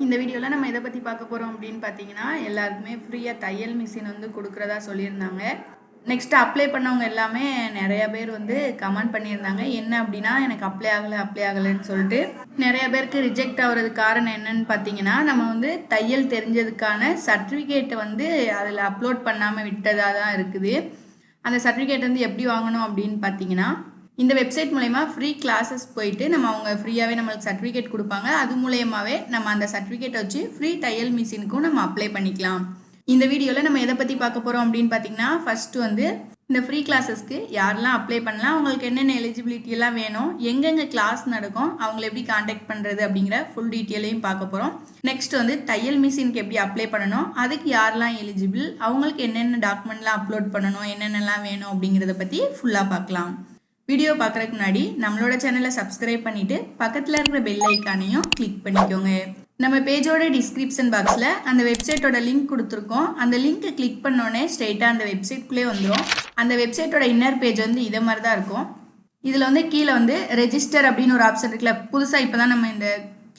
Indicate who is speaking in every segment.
Speaker 1: இந்த வீடியோல நம்ம எதை பத்தி பார்க்க போறோம் அப்படின்னு பார்த்தீங்கன்னா, எல்லாருக்குமே ஃப்ரீயா தையல் மிஷின் வந்து குடுக்குறதா சொல்லியிருந்தாங்க. நெக்ஸ்ட் அப்ளை பண்ணவங்க எல்லாமே நெறைய பேர் வந்து கமெண்ட் பண்ணியிருந்தாங்க. என்ன அப்படின்னா, எனக்கு அப்ளை ஆகலன்னு சொல்லிட்டு. நெறைய பேருக்கு ரிஜெக்ட் ஆகுறதுக்கு காரணம் என்னன்னு பார்த்தீங்கன்னா, நம்ம வந்து தையல் தெரிஞ்சதுக்கான சர்டிஃபிகேட்ட வந்து அதில அப்லோட் பண்ணாம விட்டதா தான் இருக்குது. அந்த சர்டிஃபிகேட் வந்து எப்படி வாங்கணும் அப்படின்னு பார்த்தீங்கன்னா, இந்த வெப்சைட் மூலயமா ஃப்ரீ கிளாஸஸ் போயிட்டு நம்ம அவங்க ஃப்ரீயாகவே நம்மளுக்கு சர்டிஃபிகேட் கொடுப்பாங்க. அது மூலயமாவே நம்ம அந்த சர்டிஃபிகேட்டை வச்சு ஃப்ரீ தையல் மிஷினுக்கும் நம்ம அப்ளை பண்ணிக்கலாம். இந்த வீடியோவில் நம்ம எதை பற்றி பார்க்க போகிறோம் அப்படின்னு பார்த்தீங்கன்னா, ஃபர்ஸ்ட் வந்து இந்த ஃப்ரீ கிளாஸஸ்க்கு யாரெல்லாம் அப்ளை பண்ணலாம், அவங்களுக்கு என்னென்ன எலிஜிபிலிட்டி எல்லாம் வேணும், எங்கெங்கே கிளாஸ் நடக்கும், அவங்களை எப்படி காண்டாக்ட் பண்ணுறது அப்படிங்கிற ஃபுல் டீட்டெயிலையும் பார்க்க போகிறோம். நெக்ஸ்ட் வந்து தையல் மிஷினுக்கு எப்படி அப்ளை பண்ணணும், அதுக்கு யாரெல்லாம் எலிஜிபிள், அவங்களுக்கு என்னென்ன டாக்குமெண்ட்லாம் அப்லோட் பண்ணணும், என்னென்னலாம் வேணும் அப்படிங்கிறத பற்றி ஃபுல்லாக பார்க்கலாம். வீடியோ பார்க்குறதுக்கு முன்னாடி நம்மளோட சேனலை சப்ஸ்கிரைப் பண்ணிவிட்டு பக்கத்தில் இருக்கிற பெல் ஐக்கானையும் கிளிக் பண்ணிக்கோங்க. நம்ம பேஜோட டிஸ்கிரிப்ஷன் பாக்ஸில் அந்த வெப்சைட்டோட லிங்க் கொடுத்துருக்கோம். அந்த லிங்க்கை கிளிக் பண்ணோடனே ஸ்ட்ரெயிட்டாக அந்த வெப்சைட்குள்ளே வந்துடும். அந்த வெப்சைட்டோட இன்னர் பேஜ் வந்து இதை மாதிரி தான் இருக்கும். இதில் வந்து கீழே வந்து ரெஜிஸ்டர் அப்படின்னு ஒரு ஆப்ஷன் இருக்குல்ல, புதுசாக இப்போ தான் நம்ம இந்த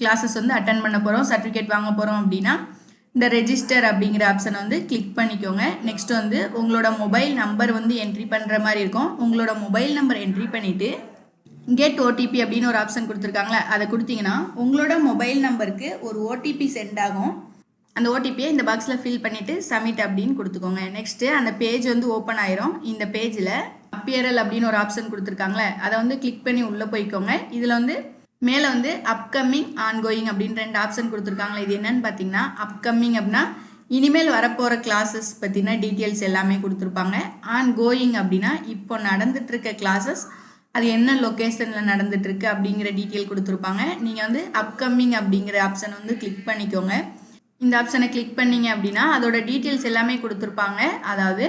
Speaker 1: கிளாஸஸ் வந்து அட்டன் பண்ண போகிறோம், சர்டிஃபிகேட் வாங்க போகிறோம் அப்படின்னா இந்த ரெஜிஸ்டர் அப்படிங்கிற ஆப்ஷனை வந்து கிளிக் பண்ணிக்கோங்க. நெக்ஸ்ட் வந்து உங்களோட மொபைல் நம்பர் வந்து என்ட்ரி பண்ணுற மாதிரி இருக்கும். உங்களோட மொபைல் நம்பர் என்ட்ரி பண்ணிவிட்டு கெட் ஓடிபி அப்படின்னு ஒரு ஆப்ஷன் கொடுத்துருக்காங்களே, அதை கொடுத்தீங்கன்னா உங்களோட மொபைல் நம்பருக்கு ஒரு ஓடிபி சென்ட் ஆகும். அந்த ஓடிபியை இந்த பாக்ஸில் ஃபில் பண்ணிவிட்டு சப்மிட் அப்படின்னு கொடுத்துக்கோங்க. நெக்ஸ்ட்டு அந்த பேஜ் வந்து ஓப்பன் ஆயிரும். இந்த பேஜில் அப்பியரல் அப்படின்னு ஒரு ஆப்ஷன் கொடுத்துருக்காங்களே, அதை வந்து கிளிக் பண்ணி உள்ளே போய்க்கோங்க. இதில் வந்து மேலே வந்து அப்கமிங் ஆன்கோயிங் அப்படின்னு 2 ஆப்ஷன் கொடுத்துருக்காங்களே, இது என்னன்னு பார்த்தீங்கன்னா, அப்கமிங் அப்படின்னா இனிமேல் வரப்போகிற கிளாஸஸ் பற்றின டீட்டெயில்ஸ் எல்லாமே கொடுத்துருப்பாங்க. ஆன்கோயிங் அப்படின்னா இப்போ நடந்துட்டு இருக்க கிளாஸஸ் அது என்ன லொக்கேஷனில் நடந்துட்டுருக்கு அப்படிங்கிற டீட்டெயில் கொடுத்துருப்பாங்க. நீங்கள் வந்து அப்கமிங் அப்படிங்கிற ஆப்ஷனை வந்து கிளிக் பண்ணிக்கோங்க. இந்த ஆப்ஷனை கிளிக் பண்ணிங்க அப்படின்னா அதோட டீட்டெயில்ஸ் எல்லாமே கொடுத்துருப்பாங்க. அதாவது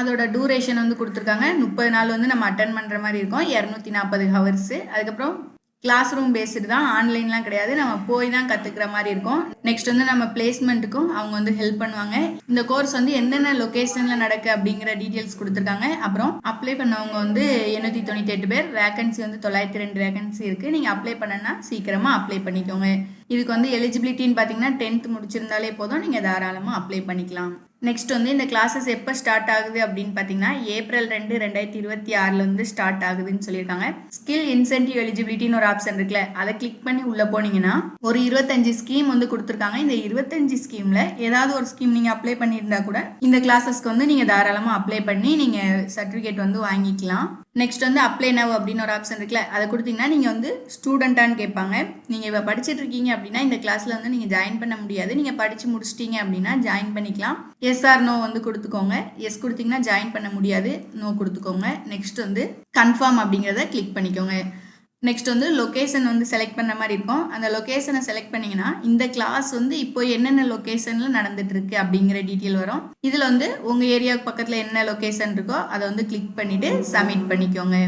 Speaker 1: அதோட டூரேஷன் வந்து கொடுத்துருக்காங்க. 30 நாள் வந்து நம்ம அட்டன் பண்ணுற மாதிரி இருக்கும், 240 ஹவர்ஸு. அதுக்கப்புறம் கிளாஸ் ரூம் பேஸ்டு தான், ஆன்லைன்லாம் கிடையாது, நம்ம போய் தான் கற்றுக்கிற மாதிரி இருக்கும். நெக்ஸ்ட் வந்து நம்ம பிளேஸ்மெண்ட்டுக்கும் அவங்க வந்து ஹெல்ப் பண்ணுவாங்க. இந்த கோர்ஸ் வந்து என்னென்ன லொக்கேஷனில் நடக்கு அப்படிங்கிற டீட்டெயில்ஸ் கொடுத்துருக்காங்க. அப்புறம் அப்ளை பண்ணவங்க வந்து 898 பேர், வேகன்சி வந்து 902 வேகன்சி இருக்குது. நீங்கள் அப்ளை பண்ணனா சீக்கிரமாக அப்ளை பண்ணிக்கோங்க. இதுக்கு வந்து எலிஜிபிலிட்டின்னு பார்த்தீங்கன்னா 10th முடிச்சிருந்தாலே போதும், நீங்கள் தாராளமாக அப்ளை பண்ணிக்கலாம். நெக்ஸ்ட் வந்து இந்த கிளாஸஸ் எப்போ ஸ்டார்ட் ஆகுது அப்படின்னு பார்த்தீங்கன்னா, ஏப்ரல் 2, 2026 வந்து ஸ்டார்ட் ஆகுதுன்னு சொல்லியிருக்காங்க. ஸ்கில் இன்சென்டிவ் எலிஜிபிலிட்டின்னு ஒரு ஆப்ஷன் இருக்குல்ல, அதை கிளிக் பண்ணி உள்ளே போனீங்கன்னா ஒரு 25 ஸ்கீம் வந்து கொடுத்துருக்காங்க. இந்த 25 ஸ்கீமில் ஏதாவது ஒரு ஸ்கீம் நீங்கள் அப்ளை பண்ணியிருந்தா கூட இந்த கிளாஸஸ்க்கு வந்து நீங்கள் தாராளமாக அப்ளை பண்ணி நீங்கள் சர்டிஃபிகேட் வந்து வாங்கிக்கலாம். நெக்ஸ்ட் வந்து அப்ளை நவ் அப்படின்னு ஒரு ஆப்ஷன் இருக்குல்ல, அதை கொடுத்தீங்கன்னா நீங்கள் வந்து ஸ்டூடெண்ட்டான்னு கேட்பாங்க. நீங்கள் இப்போ படிச்சுட்டு இருக்கீங்க அப்படின்னா இந்த கிளாஸில் வந்து நீங்கள் ஜாயின் பண்ண முடியாது. நீங்கள் படித்து முடிச்சிட்டீங்க அப்படின்னா ஜாயின் பண்ணிக்கலாம். எஸ் ஆர் நோ வந்து கொடுத்துக்கோங்க. எஸ் கொடுத்தீங்கன்னா ஜாயின் பண்ண முடியாது, நோ கொடுத்துக்கோங்க. நெக்ஸ்ட் வந்து கன்ஃபார்ம் அப்படிங்கிறத கிளிக் பண்ணிக்கோங்க. நெக்ஸ்ட் வந்து லொக்கேஷன் வந்து செலக்ட் பண்ண மாதிரி இருக்கும். அந்த லொக்கேஷனை செலக்ட் பண்ணிங்கன்னா இந்த கிளாஸ் வந்து இப்போ என்னென்ன லொக்கேஷனில் நடந்துட்டு இருக்கு அப்படிங்கிற டீட்டெயில் வரும். இதில் வந்து உங்கள் ஏரியாவுக்கு பக்கத்தில் என்ன லொக்கேஷன் இருக்கோ அதை வந்து கிளிக் பண்ணிவிட்டு சப்மிட் பண்ணிக்கோங்க.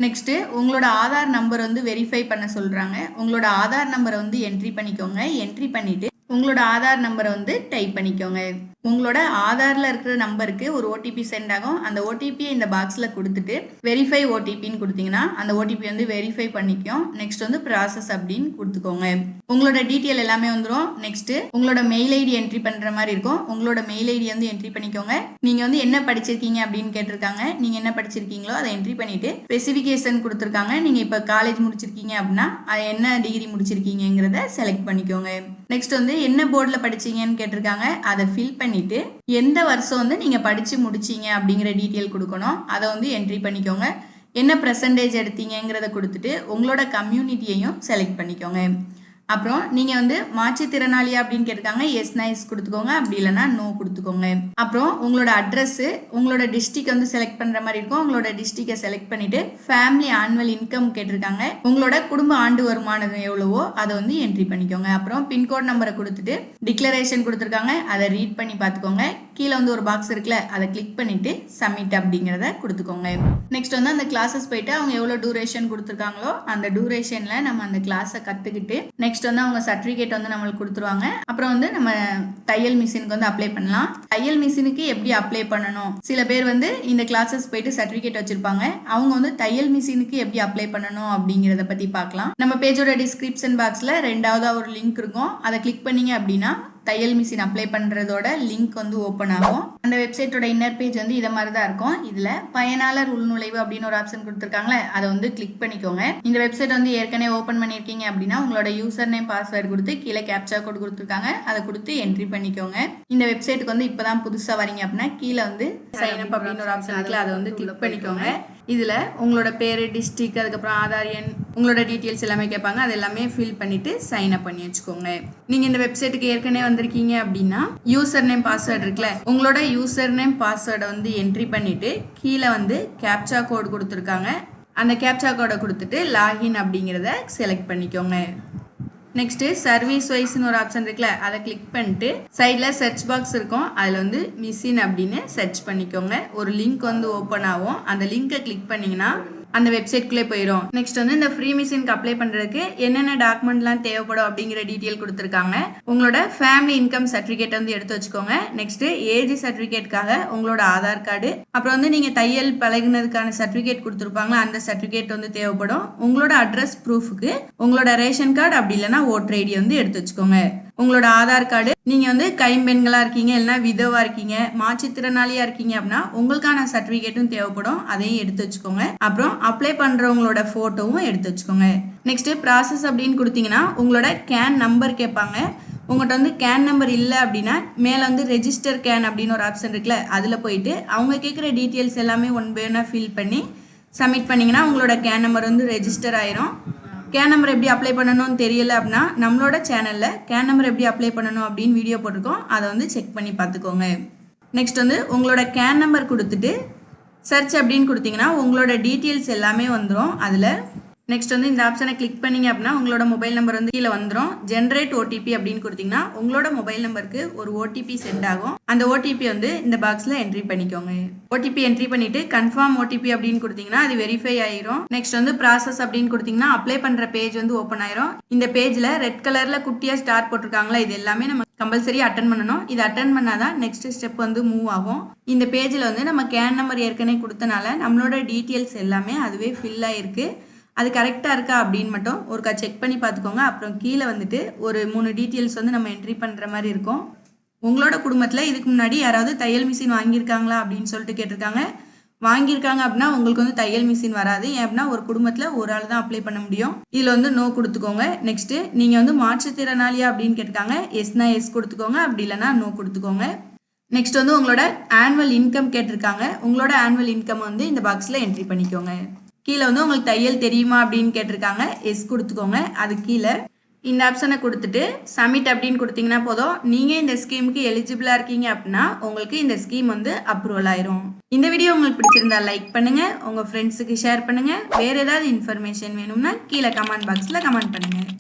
Speaker 1: நெக்ஸ்ட்டு உங்களோட ஆதார் நம்பர் வந்து வெரிஃபை பண்ண சொல்கிறாங்க. உங்களோட ஆதார் நம்பரை வந்து என்ட்ரி பண்ணிக்கோங்க. என்ட்ரி பண்ணிவிட்டு உங்களோட ஆதார் நம்பரை வந்து டைப் பண்ணிக்கோங்க. உங்களோட ஆதாரில் இருக்கிற நம்பருக்கு ஒரு ஓடிபி சென்ட் ஆகும். அந்த ஓடிபியை இந்த பாக்ஸில் கொடுத்துட்டு வெரிஃபை ஓடிபின்னு கொடுத்தீங்கன்னா அந்த ஓடிபி வந்து வெரிஃபை பண்ணிக்கும். நெக்ஸ்ட் வந்து ப்ராசஸ் அப்படின்னு கொடுத்துக்கோங்க. உங்களோட டீட்டெயில் எல்லாமே வந்துடும். நெக்ஸ்ட் உங்களோட மெயில் ஐடி என்ட்ரி பண்ணுற மாதிரி இருக்கும். உங்களோட மெயில் ஐடி வந்து என்ட்ரி பண்ணிக்கோங்க. நீங்கள் வந்து என்ன படிச்சிருக்கீங்க அப்படின்னு கேட்டிருக்காங்க. நீங்கள் என்ன படிச்சிருக்கீங்களோ அதை என்ட்ரி பண்ணிவிட்டு ஸ்பெசிஃபிகேஷன் கொடுத்துருக்காங்க. நீங்கள் இப்போ காலேஜ் முடிச்சிருக்கீங்க அப்படின்னா அது என்ன டிகிரி முடிச்சிருக்கீங்கிறத செலக்ட் பண்ணிக்கோங்க. நெக்ஸ்ட் வந்து என்ன போர்டில் படிச்சீங்கன்னு கேட்டிருக்காங்க. அதை ஃபில் பண்ணிட்டு எந்த வருஷம் வந்து நீங்கள் படித்து முடிச்சீங்க அப்படிங்கிற டீட்டெயில் கொடுக்கணும். அதை வந்து என்ட்ரி பண்ணிக்கோங்க. என்ன பெர்சன்டேஜ் எடுத்தீங்கிறத கொடுத்துட்டு உங்களோட கம்யூனிட்டியையும் செலக்ட் பண்ணிக்கோங்க. அப்புறம் நீங்கள் வந்து மாற்றுத்திறனாளியா அப்படின்னு கேட்டிருக்காங்க. எஸ் நைஸ் கொடுத்துக்கோங்க, அப்படி இல்லைன்னா நோ கொடுத்துக்கோங்க. அப்புறம் உங்களோட அட்ரஸ்ஸு உங்களோட டிஸ்ட்ரிக்ட் வந்து செலக்ட் பண்ணுற மாதிரி இருக்கும். உங்களோட டிஸ்ட்ரிக்டை செலக்ட் பண்ணிவிட்டு ஃபேமிலி ஆனுவல் இன்கம் கேட்டிருக்காங்க. உங்களோட குடும்ப ஆண்டு வருமானம் எவ்வளவோ அதை வந்து என்ட்ரி பண்ணிக்கோங்க. அப்புறம் பின்கோட் நம்பரை கொடுத்துட்டு டிக்ளரேஷன் கொடுத்துருக்காங்க, அதை ரீட் பண்ணி பார்த்துக்கோங்க. கீழே வந்து ஒரு பாக்ஸ் இருக்குல்ல, அதை கிளிக் பண்ணிவிட்டு சப்மிட் அப்படிங்கிறத கொடுத்துக்கோங்க. நெக்ஸ்ட் வந்து அந்த கிளாஸஸ் போயிட்டு அவங்க எவ்வளோ டூரேஷன் கொடுத்துருக்காங்களோ அந்த டூரேஷனில் நம்ம அந்த கிளாஸை கற்றுக்கிட்டு நெக்ஸ்ட் நெக்ஸ்ட் வந்து அவங்க சர்டிஃபிகேட் வந்து நம்மளுக்கு கொடுத்துருவாங்க. அப்புறம் வந்து நம்ம தையல் மிஷினுக்கு வந்து அப்ளை பண்ணலாம். தையல் மிஷினுக்கு எப்படி அப்ளை பண்ணணும், சில பேர் வந்து இந்த கிளாஸஸ் போயிட்டு சர்டிஃபிகேட் வச்சிருப்பாங்க, அவங்க வந்து தையல் மிஷினுக்கு எப்படி அப்ளை பண்ணணும் அப்படிங்கிறத பத்தி பார்க்கலாம். நம்ம பேஜோட டிஸ்கிரிப்ஷன் பாக்ஸ்ல 2வது ஒரு லிங்க் இருக்கும், அதை கிளிக் பண்ணீங்க அப்படின்னா தையல் மிஷின் அப்ளை பண்ணுறதோட லிங்க் வந்து ஓப்பன் ஆகும். அந்த வெப்சைட்டோட இன்னர் பேஜ் வந்து இதை மாதிரி தான் இருக்கும். இதில் பயனாளர் உள்நுழைவு அப்படின்னு ஒரு ஆப்ஷன் கொடுத்துருக்காங்களே, அதை வந்து கிளிக் பண்ணிக்கோங்க. இந்த வெப்சைட் வந்து ஏற்கனவே ஓப்பன் பண்ணியிருக்கீங்க அப்படின்னா உங்களோட யூசர் நேம் பாஸ்வேர்டு கொடுத்து கீழே கேப்சா கோட் கொடுத்துருக்காங்க, அதை கொடுத்து என்ட்ரி பண்ணிக்கோங்க. இந்த வெப்சைட்டுக்கு வந்து இப்போ தான் புதுசாக வரீங்க அப்படின்னா கீழே வந்து சைன் அப் அப்படின்னு ஒரு ஆப்ஷன் இருக்குல்ல, அதை வந்து கிளிக் பண்ணிக்கோங்க. இதில் உங்களோட பேர், டிஸ்ட்ரிக்ட், அதுக்கப்புறம் ஆதார் எண், உங்களோட டீட்டெயில்ஸ் எல்லாமே கேட்பாங்க, அது எல்லாமே ஃபில் பண்ணிவிட்டு சைன் அப் பண்ணி வச்சுக்கோங்க. நீங்கள் இந்த வெப்சைட்டுக்கு ஏற்கனவே வந்திருக்கீங்க அப்படின்னா யூசர் நேம் பாஸ்வேர்டு இருக்குல்ல, உங்களோட யூசர் நேம் பாஸ்வேர்டை வந்து என்ட்ரி பண்ணிவிட்டு கீழே வந்து கேப்சா கோட் கொடுத்துருக்காங்க, அந்த கேப்சா கோடை கொடுத்துட்டு லாகின் அப்படிங்கிறத செலக்ட் பண்ணிக்கோங்க. நெக்ஸ்ட் சர்வீஸ் வைஸ்னு ஒரு ஆப்ஷன் இருக்குல்ல, அதை கிளிக் பண்ணிட்டு சைடில் சர்ச் பாக்ஸ் இருக்கும், அதில் வந்து மிஷின் அப்படின்னு சர்ச் பண்ணிக்கோங்க. ஒரு லிங்க் வந்து ஓப்பன் ஆகும், அந்த லிங்கை கிளிக் பண்ணிங்கன்னா அந்த வெப்சைட்குள்ளே போயிடும். நெக்ஸ்ட் வந்து இந்த ஃப்ரீ மிஷினுக்கு அப்ளை பண்ணுறதுக்கு என்னென்ன டாக்குமெண்ட்லாம் தேவைப்படும் அப்படிங்கிற டீட்டெயில் கொடுத்துருக்காங்க. உங்களோட ஃபேமிலி இன்கம் சர்டிஃபிகேட் வந்து எடுத்து வச்சுக்கோங்க. நெக்ஸ்ட் ஏஜ் சர்டிஃபிகேட்காக உங்களோட ஆதார் கார்டு, அப்புறம் வந்து நீங்கள் தையல் பழகினதுக்கான சர்டிஃபிகேட் கொடுத்துருப்பாங்களா, அந்த சர்டிஃபிகேட் வந்து தேவைப்படும். உங்களோட அட்ரஸ் ப்ரூஃபுக்கு உங்களோட ரேஷன் கார்டு அப்படி இல்லைன்னா ஓட்டர் ஐடி வந்து எடுத்து வச்சுக்கோங்க. உங்களோட ஆதார் கார்டு, நீங்கள் வந்து கைம்பெண்களாக இருக்கீங்க இல்லைனா விதவாக இருக்கீங்க, மாற்றுத்திறனாளியாக இருக்கீங்க அப்படின்னா உங்களுக்கான சர்டிஃபிகேட்டும் தேவைப்படும், அதையும் எடுத்து வச்சுக்கோங்க. அப்புறம் அப்ளை பண்ணுறவங்களோட ஃபோட்டோவும் எடுத்து வச்சுக்கோங்க. நெக்ஸ்ட்டு ப்ராசஸ் அப்படின்னு கொடுத்தீங்கன்னா உங்களோட கேன் நம்பர் கேட்பாங்க. உங்கள்கிட்ட வந்து கேன் நம்பர் இல்லை அப்படின்னா மேலே வந்து ரெஜிஸ்டர் கேன் அப்படின்னு ஒரு ஆப்ஷன் இருக்குல்ல, அதில் போயிட்டு அவங்க கேட்குற டீட்டெயில்ஸ் எல்லாமே ஒன் பை ஒன்னாக ஃபில் பண்ணி சப்மிட் பண்ணிங்கன்னா உங்களோட கேன் நம்பர் வந்து ரெஜிஸ்டர் ஆயிரும். கேன் நம்பர் எப்படி அப்ளை பண்ணணும்னு தெரியல அப்படின்னா நம்மளோட சேனலில் கேன் நம்பர் எப்படி அப்ளை பண்ணணும் அப்படின்னு வீடியோ போட்டிருக்கோம், அதை வந்து செக் பண்ணி பார்த்துக்கோங்க. நெக்ஸ்ட் வந்து உங்களோட கேன் நம்பர் கொடுத்துட்டு சர்ச் அப்படின்னு கொடுத்தீங்கன்னா உங்களோட டீட்டெயில்ஸ் எல்லாமே வந்துடும். அதில் நெக்ஸ்ட் வந்து இந்த ஆப்ஷனை கிளிக் பண்ணீங்க அப்படின்னா உங்களோட மொபைல் நம்பர் வந்து கீழே வந்துடும். ஜென்ரேட் ஓடிபி அப்படின்னு கொடுத்தீங்கன்னா உங்களோட மொபைல் நம்பருக்கு ஒரு ஓடிபி சென்ட் ஆகும். அந்த ஓடிபி வந்து இந்த பாக்ஸில் என்ட்ரி பண்ணிக்கோங்க. ஓடிபி என்ட்ரி பண்ணிட்டு கன்ஃபார்ம் ஓடிபி அப்படின்னு கொடுத்தீங்கன்னா அது வெரிஃபை ஆயிரும். நெக்ஸ்ட் வந்து ப்ராசஸ் அப்படின்னு கொடுத்தீங்கன்னா அப்ளை பண்ணுற பேஜ் வந்து ஓப்பன் ஆயிரும். இந்த பேஜில் ரெட் கலரில் குட்டியாக ஸ்டார் போட்டிருக்காங்களா, இது எல்லாமே நம்ம கம்பல்சரி அட்டன் பண்ணணும். இது அட்டன் பண்ணாதான் நெக்ஸ்ட் ஸ்டெப் வந்து மூவ் ஆகும். இந்த பேஜில் வந்து நம்ம கேன் நம்பர் ஏற்கனவே கொடுத்தனால நம்மளோட டீட்டெயில்ஸ் எல்லாமே அதுவே ஃபில் ஆயிருக்கு. அது கரெக்டாக இருக்கா அப்படின்னு மட்டும் ஒருக்கா செக் பண்ணி பார்த்துக்கோங்க. அப்புறம் கீழே வந்துட்டு ஒரு 3 டீட்டெயில்ஸ் வந்து நம்ம என்ட்ரி பண்ணுற மாதிரி இருக்கும். உங்களோட குடும்பத்தில் இதுக்கு முன்னாடி யாராவது தையல் மிஷின் வாங்கியிருக்காங்களா அப்படின்னு சொல்லிட்டு கேட்டிருக்காங்க. வாங்கியிருக்காங்க அப்படின்னா உங்களுக்கு வந்து தையல் மிஷின் வராது. ஏன் அப்படின்னா ஒரு குடும்பத்தில் ஒரு ஆள் தான் அப்ளை பண்ண முடியும். இதில் வந்து நோ கொடுத்துக்கோங்க. நெக்ஸ்ட்டு நீங்கள் வந்து மாற்றுத்திறனாளியா அப்படின்னு கேட்டிருக்காங்க. எஸ்னா எஸ் கொடுத்துக்கோங்க, அப்படி இல்லைனா நோ கொடுத்துக்கோங்க. நெக்ஸ்ட் வந்து உங்களோட ஆனுவல் இன்கம் கேட்டிருக்காங்க. உங்களோட ஆனுவல் இன்கம் வந்து இந்த பாக்ஸில் என்ட்ரி பண்ணிக்கோங்க. கீழே வந்து உங்களுக்கு தையல் தெரியுமா அப்படின்னு கேட்டிருக்காங்க, எஸ் கொடுத்துக்கோங்க. அது கீழே இந்த ஆப்ஷனை கொடுத்துட்டு சப்மிட் அப்படின்னு கொடுத்தீங்கன்னா போதும். நீங்கள் இந்த ஸ்கீமுக்கு எலிஜிபிளாக இருக்கீங்க அப்படின்னா உங்களுக்கு இந்த ஸ்கீம் வந்து அப்ரூவல் ஆயிரும். இந்த வீடியோ உங்களுக்கு பிடிச்சிருந்தா லைக் பண்ணுங்கள், உங்கள் ஃப்ரெண்ட்ஸுக்கு ஷேர் பண்ணுங்கள். வேறு ஏதாவது இன்ஃபர்மேஷன் வேணும்னா கீழே கமெண்ட் பாக்ஸில் கமெண்ட் பண்ணுங்கள்.